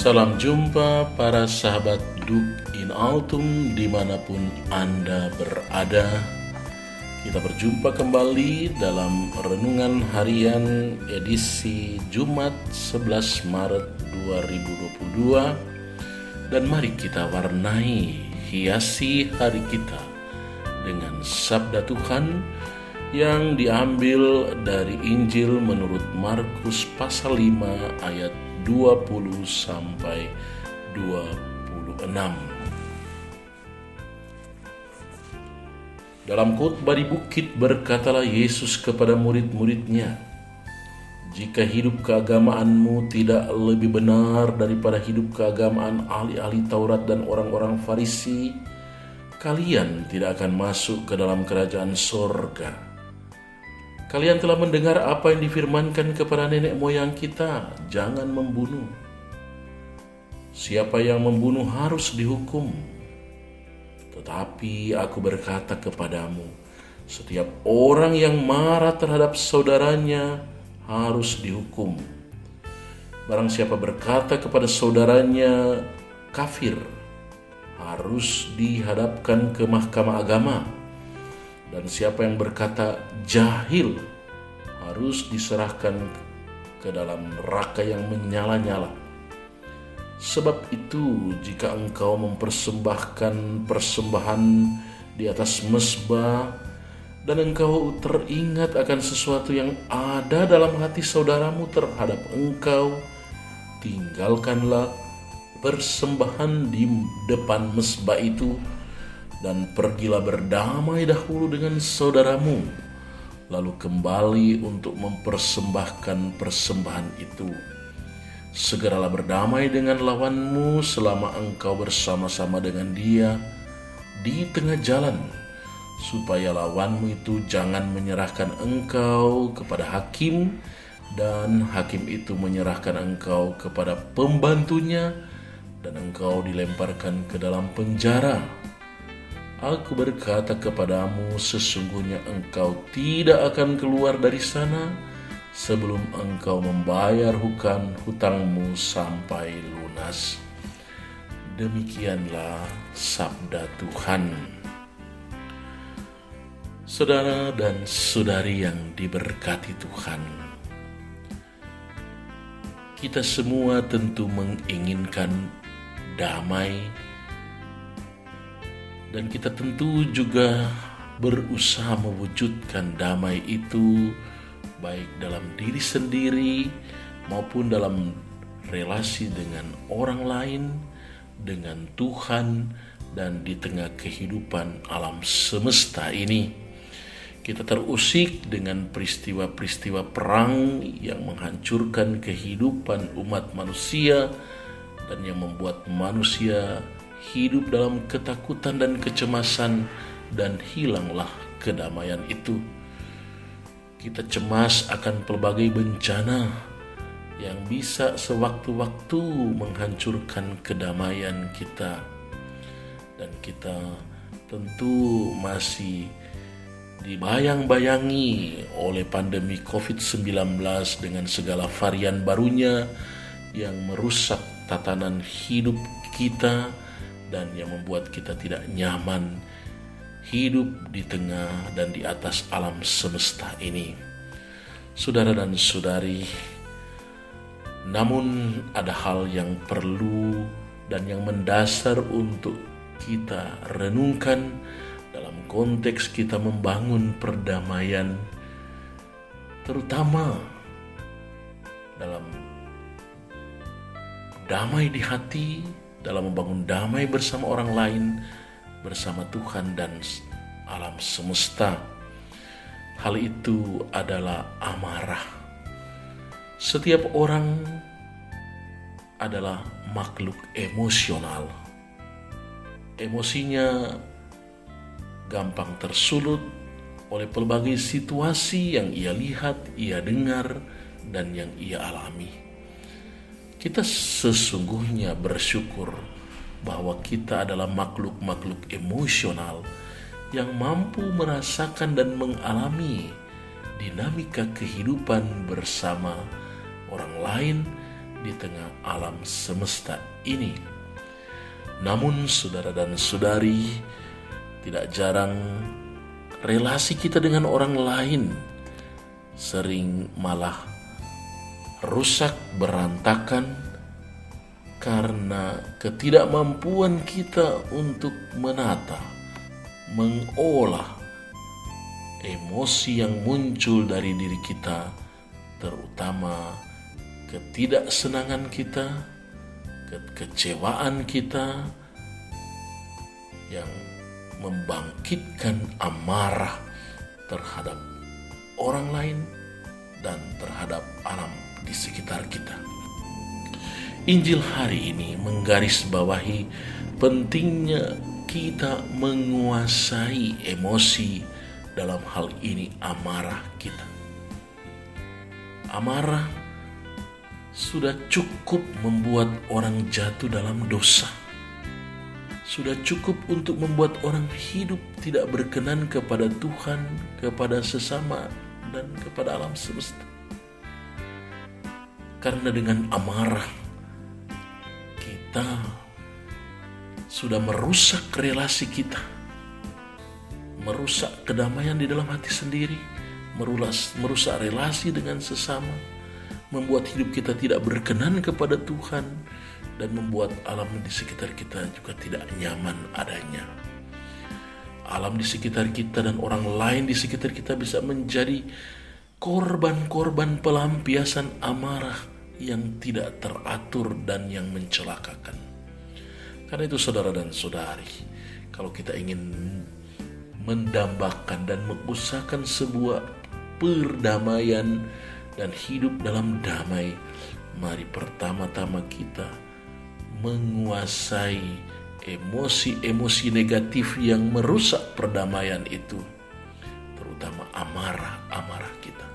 Salam jumpa para sahabat Duk in Altum dimanapun Anda berada. Kita berjumpa kembali dalam Renungan Harian edisi Jumat 11 Maret 2022. Dan mari kita warnai, hiasi hari kita dengan sabda Tuhan yang diambil dari Injil menurut Markus pasal 5 ayat 20 sampai 26. Dalam khotbah di bukit berkatalah Yesus kepada murid-muridnya, "Jika hidup keagamaanmu tidak lebih benar daripada hidup keagamaan ahli-ahli Taurat dan orang-orang Farisi, kalian tidak akan masuk ke dalam kerajaan sorga. Kalian telah mendengar apa yang difirmankan kepada nenek moyang kita, jangan membunuh. Siapa yang membunuh harus dihukum. Tetapi aku berkata kepadamu, setiap orang yang marah terhadap saudaranya harus dihukum. Barang siapa berkata kepada saudaranya kafir, harus dihadapkan ke mahkamah agama. Dan siapa yang berkata jahil harus diserahkan ke dalam neraka yang menyala-nyala. Sebab itu, jika engkau mempersembahkan persembahan di atas mezbah dan engkau teringat akan sesuatu yang ada dalam hati saudaramu terhadap engkau, tinggalkanlah persembahan di depan mezbah itu dan pergilah berdamai dahulu dengan saudaramu, lalu kembali untuk mempersembahkan persembahan itu. Segeralah berdamai dengan lawanmu selama engkau bersama-sama dengan dia di tengah jalan, supaya lawanmu itu jangan menyerahkan engkau kepada hakim, dan hakim itu menyerahkan engkau kepada pembantunya, dan engkau dilemparkan ke dalam penjara. Aku berkata kepadamu, sesungguhnya engkau tidak akan keluar dari sana sebelum engkau membayar hutangmu sampai lunas." Demikianlah sabda Tuhan. Saudara dan saudari yang diberkati Tuhan, kita semua tentu menginginkan damai, dan kita tentu juga berusaha mewujudkan damai itu baik dalam diri sendiri maupun dalam relasi dengan orang lain, dengan Tuhan, dan di tengah kehidupan alam semesta ini. Kita terusik dengan peristiwa-peristiwa perang yang menghancurkan kehidupan umat manusia dan yang membuat manusia hidup dalam ketakutan dan kecemasan, dan hilanglah kedamaian itu. Kita cemas akan pelbagai bencana yang bisa sewaktu-waktu menghancurkan kedamaian kita. Dan kita tentu masih dibayang-bayangi oleh pandemi COVID-19 dengan segala varian barunya yang merusak tatanan hidup kita dan yang membuat kita tidak nyaman hidup di tengah dan di atas alam semesta ini. Saudara dan saudari, namun ada hal yang perlu dan yang mendasar untuk kita renungkan dalam konteks kita membangun perdamaian, terutama dalam damai di hati, dalam membangun damai bersama orang lain, bersama Tuhan dan alam semesta. Hal itu adalah amarah. Setiap orang adalah makhluk emosional. Emosinya gampang tersulut oleh pelbagai situasi yang ia lihat, ia dengar, dan yang ia alami. Kita sesungguhnya bersyukur bahwa kita adalah makhluk-makhluk emosional yang mampu merasakan dan mengalami dinamika kehidupan bersama orang lain di tengah alam semesta ini. Namun saudara dan saudari, tidak jarang relasi kita dengan orang lain sering malah rusak berantakan karena ketidakmampuan kita untuk menata, mengolah emosi yang muncul dari diri kita, terutama ketidaksenangan kita, kekecewaan kita yang membangkitkan amarah terhadap orang lain dan terhadap alam di sekitar kita. Injil hari ini menggarisbawahi pentingnya kita menguasai emosi, dalam hal ini amarah kita. Amarah sudah cukup membuat orang jatuh dalam dosa. Sudah cukup untuk membuat orang hidup tidak berkenan kepada Tuhan, kepada sesama, dan kepada alam semesta. Karena dengan amarah kita sudah merusak relasi kita, merusak kedamaian di dalam hati sendiri, merusak relasi dengan sesama, membuat hidup kita tidak berkenan kepada Tuhan, dan membuat alam di sekitar kita juga tidak nyaman adanya. Alam di sekitar kita dan orang lain di sekitar kita bisa menjadi korban-korban pelampiasan amarah yang tidak teratur dan yang mencelakakan. Karena itu saudara dan saudari, kalau kita ingin mendambakan dan mengusahakan sebuah perdamaian dan hidup dalam damai, mari pertama-tama kita menguasai emosi-emosi negatif yang merusak perdamaian itu, terutama amarah kita.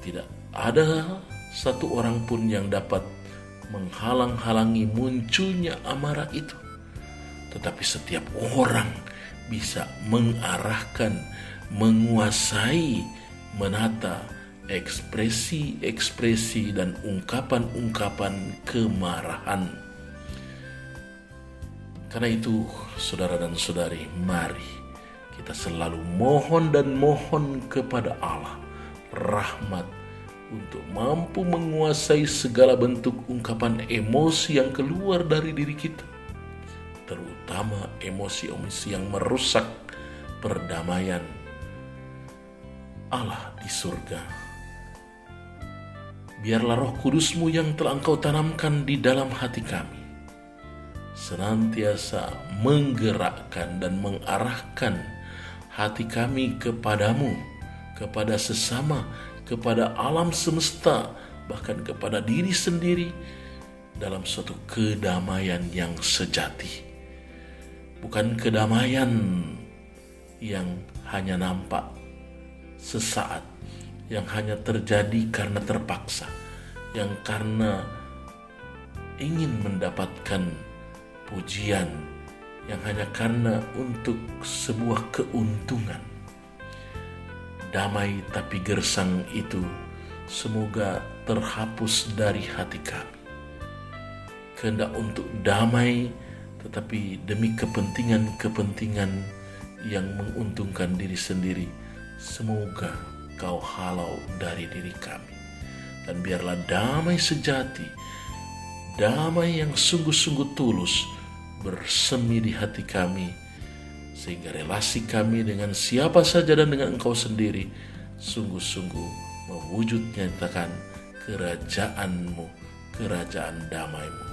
Tidak ada satu orang pun yang dapat menghalang-halangi munculnya amarah itu, tetapi setiap orang bisa mengarahkan, menguasai, menata ekspresi-ekspresi dan ungkapan-ungkapan kemarahan. Karena itu, saudara dan saudari, mari kita selalu mohon kepada Allah rahmat untuk mampu menguasai segala bentuk ungkapan emosi yang keluar dari diri kita, terutama emosi-emosi yang merusak perdamaian Allah di surga. Biarlah Roh Kudus-Mu yang telah Engkau tanamkan di dalam hati kami senantiasa menggerakkan dan mengarahkan hati kami kepadamu, kepada sesama, kepada alam semesta, bahkan kepada diri sendiri dalam suatu kedamaian yang sejati. Bukan kedamaian yang hanya nampak sesaat, yang hanya terjadi karena terpaksa, yang karena ingin mendapatkan pujian, yang hanya karena untuk sebuah keuntungan. Damai tapi gersang itu semoga terhapus dari hati kami. Kehendak untuk damai tetapi demi kepentingan-kepentingan yang menguntungkan diri sendiri, semoga Kau halau dari diri kami. Dan biarlah damai sejati, damai yang sungguh-sungguh tulus bersemi di hati kami, sehingga relasi kami dengan siapa saja dan dengan Engkau sendiri sungguh-sungguh mewujud nyatakan kerajaan-Mu, kerajaan damai-Mu.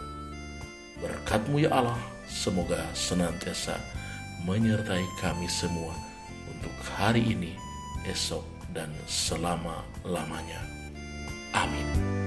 Berkat-Mu ya Allah, semoga senantiasa menyertai kami semua untuk hari ini, esok, dan selama-lamanya. Amin.